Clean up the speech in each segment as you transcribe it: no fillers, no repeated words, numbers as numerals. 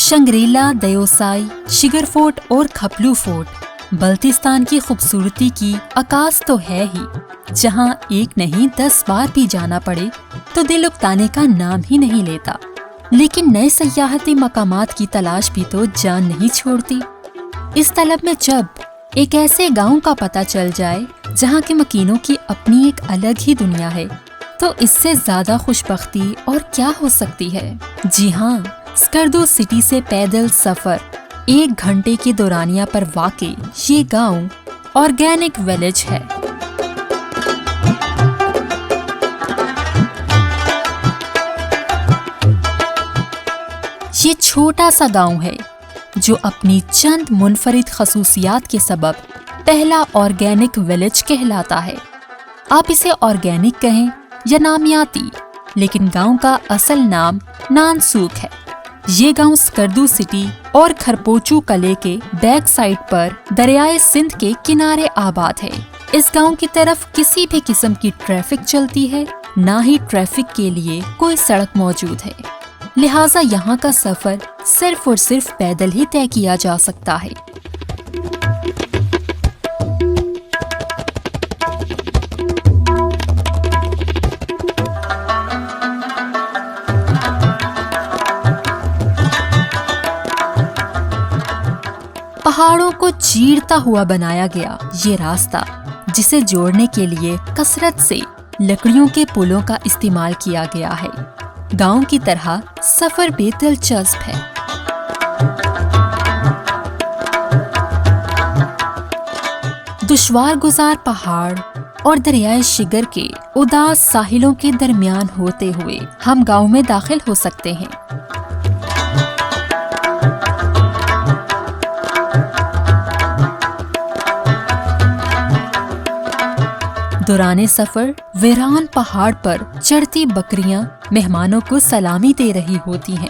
Shangrila, दयोसाई, Shigar fort और खपलू fort Baltistan की खूबसूरती की आकाश तो है ही, जहां एक नहीं 10 बार भी जाना पड़े तो दिल उकताने का नाम ही नहीं लेता। लेकिन नए सयाहती मकामात की तलाश भी तो जान नहीं छोड़ती। इस तलब में जब एक ऐसे गांव का पता चल जाए जहां के मकीनों की अपनी एक अलग ही दुनिया है, तो इससे ज्यादा खुशबख्ती और क्या हो सकती है। जी हाँ, स्कर्दू सिटी से पैदल सफर 1 घंटे के दौरानिया पर वाक़ई ये गांव ऑर्गेनिक विलेज है। ये छोटा सा गांव है जो अपनी चंद मुनफरिद खसूसियात के सबब पहला ऑर्गेनिक विलेज कहलाता है। आप इसे ऑर्गेनिक कहें या नामियाती, लेकिन गांव का असल नाम नानसूक है। ये गांव स्कर्दू सिटी और खरपोचू कले के बैक साइड पर दरियाए सिंध के किनारे आबाद है। इस गांव की तरफ किसी भी किस्म की ट्रैफिक चलती है, ना ही ट्रैफिक के लिए कोई सड़क मौजूद है। लिहाजा यहाँ का सफर सिर्फ और सिर्फ पैदल ही तय किया जा सकता है। पहाड़ों को चीरता हुआ बनाया गया ये रास्ता, जिसे जोड़ने के लिए कसरत से लकड़ियों के पुलों का इस्तेमाल किया गया है। गांव की तरह सफर भी दिलचस्प है। दुश्वार गुजार पहाड़ और दरियाए शिगर के उदास साहिलों के दरमियान होते हुए हम गांव में दाखिल हो सकते हैं। दौराने सफर वीरान पहाड़ पर चढ़ती बकरियां मेहमानों को सलामी दे रही होती हैं।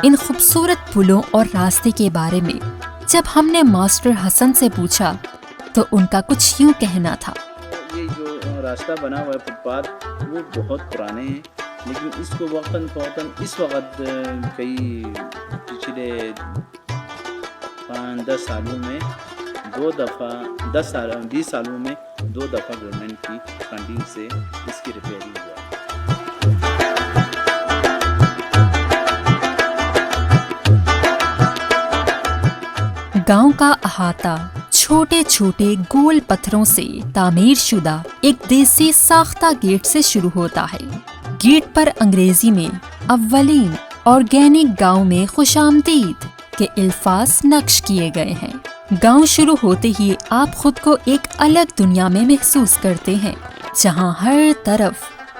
इन खूबसूरत पुलों और रास्ते के बारे में जब हमने मास्टर हसन से पूछा तो उनका कुछ यूं कहना था। ये जो रास्ता बना हुआ है फुटपाथ, वो बहुत पुराने हैं, लेकिन इसको वक्तन फ़ौतन इस वक्त कई पिछले 5-10 सालों में 2 दफ़ा 20 सालों में 2 दफ़ा गवर्नमेंट की फंडिंग से इसकी रिपेयरिंग हुआ। गांव का अहाता छोटे छोटे गोल पत्थरों से तामीर शुदा एक देसी साख्ता गेट से शुरू होता है। गेट पर अंग्रेजी में अव्वलीन ऑर्गेनिक गांव में खुशामदीद के अल्फाज नक्श किए गए हैं। गांव शुरू होते ही आप खुद को एक अलग दुनिया में महसूस करते हैं, जहां हर तरफ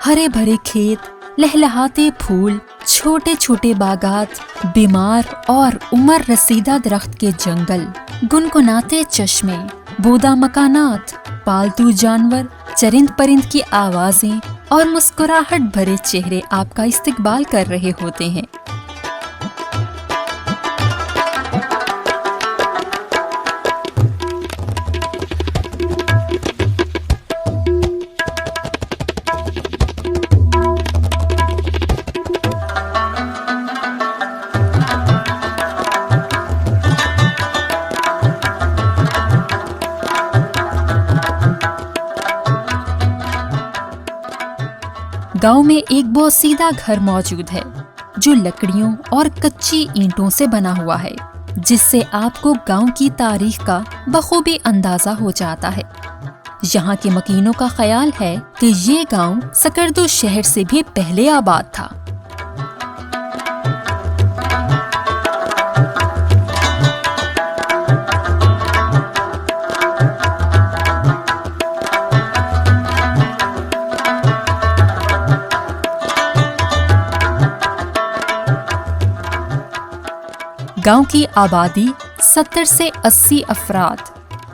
हरे भरे खेत, लहलहाते फूल, छोटे छोटे बागात, बीमार और उम्र रसीदा दरख्त के जंगल, गुनगुनाते चश्मे, बोदा मकानात, पालतू जानवर, चरिंद परिंद की आवाजें और मुस्कुराहट भरे चेहरे आपका इस्तकबाल कर रहे होते हैं। गांव में एक बोसीदा घर मौजूद है जो लकड़ियों और कच्ची ईंटों से बना हुआ है, जिससे आपको गांव की तारीख का बखूबी अंदाजा हो जाता है। यहाँ के मकीनों का ख्याल है कि ये गांव स्कर्दू शहर से भी पहले आबाद था। गांव की आबादी 70 से 80 अफराद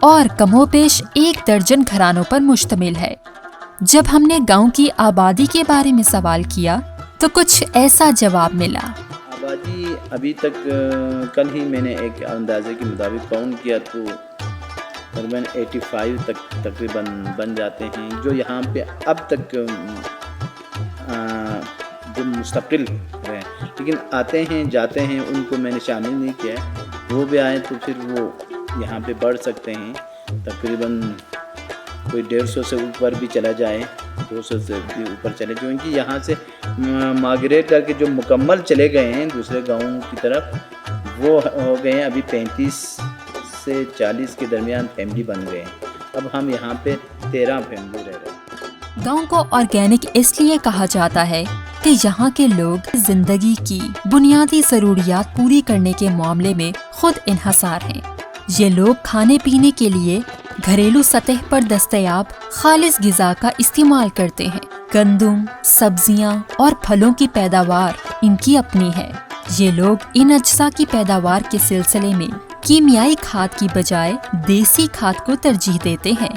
और कमोपेश 1 दर्जन घरानों पर मुश्तमिल है। जब हमने गांव की आबादी के बारे में सवाल किया तो कुछ ऐसा जवाब मिला। आबादी अभी तक कल ही मैंने एक अंदाजे के मुताबिक काउंट किया तो तकरीबन 85 तक तकरीबन बन जाते हैं, जो यहाँ पे अब तक जो मुस्तकिल हैं, लेकिन आते हैं जाते हैं, उनको मैंने शामिल नहीं किया है। वो भी आए तो फिर वो यहाँ पे बढ़ सकते हैं, तकरीबन कोई 150 से ऊपर भी चला जाए, 200 से भी ऊपर चले, जो इनकी यहाँ से माइग्रेट करके जो मुकम्मल चले गए हैं दूसरे गाँवों की तरफ, वो हो गए हैं अभी 35 से 40 के दरमियान फैमिली बन गए हैं। अब हम यहाँ पे 13 फैमिली रह रहे हैं। गांव को ऑर्गेनिक इसलिए कहा जाता है कि यहाँ के लोग जिंदगी की बुनियादी जरूरियात पूरी करने के मामले में खुद इन्हसार हैं। ये लोग खाने पीने के लिए घरेलू सतह पर दस्तयाब खालिस गिज़ा का इस्तेमाल करते हैं। गंदम, सब्जियां और फलों की पैदावार इनकी अपनी है। ये लोग इन अज्जा की पैदावार के सिलसिले में कीमियाई खाद की बजाय देसी खाद को तरजीह देते हैं।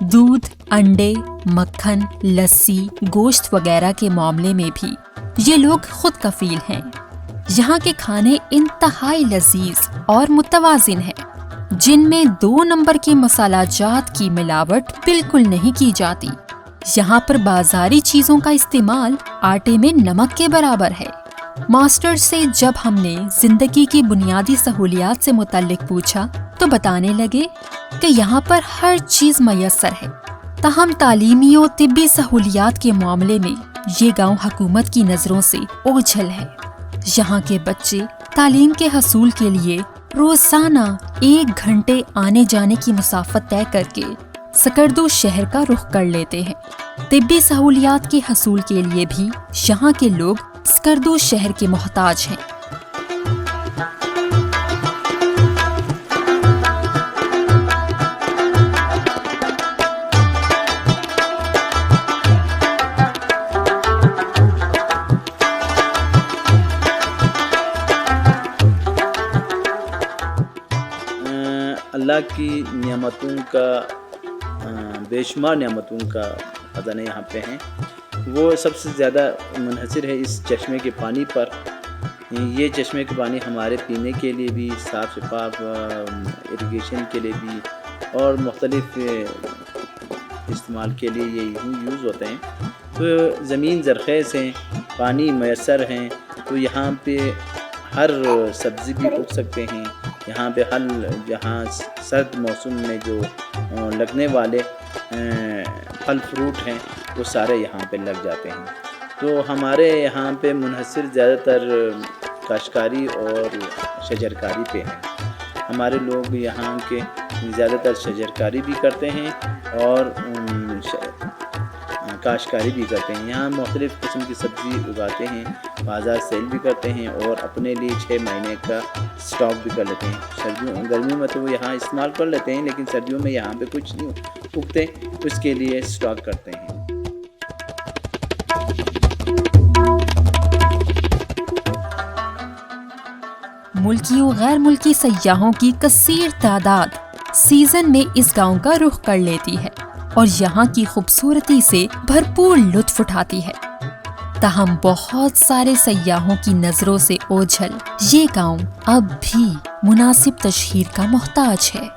दूध, अंडे, मक्खन, लस्सी, गोश्त वगैरह के मामले में भी ये लोग खुद कफील हैं। यहाँ के खाने इंतहाई लजीज और मुतवाजिन हैं, जिनमें 2 नंबर के मसालाजात की मिलावट बिल्कुल नहीं की जाती। यहाँ पर बाजारी चीजों का इस्तेमाल आटे में नमक के बराबर है। मास्टर से जब हमने जिंदगी की बुनियादी सहूलियात से मुताल्लिक पूछा तो बताने लगे कि यहाँ पर हर चीज मयस्सर है। ताहम तालीमी और तिब्बी सहूलियात के मामले में ये गांव हुकूमत की नजरों से ओझल है। यहाँ के बच्चे तालीम के हसूल के लिए रोजाना 1 घंटे आने जाने की मुसाफत तय करके सकरदू शहर का रुख कर लेते हैं। तिब्बी सहूलियात के हसूल के लिए भी यहाँ के लोग सकरदू शहर के मोहताज हैं। अल्लाह की नियामतों का बेशुमार नियामतों का खजाने यहाँ पे हैं। वो सबसे ज़्यादा मुनहसर है इस चश्मे के पानी पर। ये चश्मे के पानी हमारे पीने के लिए भी, साफ़ शफाफ इरिगेशन के लिए भी और मुख्तलिफ इस्तेमाल के लिए ये यूज़ होते हैं। तो ज़मीन ज़रख़ेज़ हैं, पानी मैसर हैं, तो यहाँ पे हर सब्ज़ी भी उग सकते हैं। यहाँ पे हल जहाँ सर्द मौसम में जो लगने वाले फल फ्रूट हैं वो सारे यहाँ पे लग जाते हैं। तो हमारे यहाँ पे मुनहसर ज़्यादातर काश्तकारी और शजरकारी पे हैं। हमारे लोग यहाँ के ज़्यादातर शजरकारी भी करते हैं और काश्तकारी भी करते हैं। यहाँ मुख्तलिफ़ किस्म की सब्ज़ी उगाते हैं, बाज़ार सेल भी करते हैं और अपने लिए 6 महीने का स्टॉक भी कर लेते हैं। सर्दियों गर्मियों में तो वो यहाँ इस्तेमाल कर लेते हैं, लेकिन सर्दियों में यहाँ पे कुछ नहीं उगते, उसके लिए स्टॉक करते हैं। मुल्की और गैर मुल्की सयाहों की कसीर तादाद सीजन में इस गांव का रुख कर लेती है और यहाँ की खूबसूरती से भरपूर लुत्फ उठाती है। ताहम बहुत सारे सयाहों की नजरों से ओझल ये गांव अब भी मुनासिब तशहीर का मोहताज है।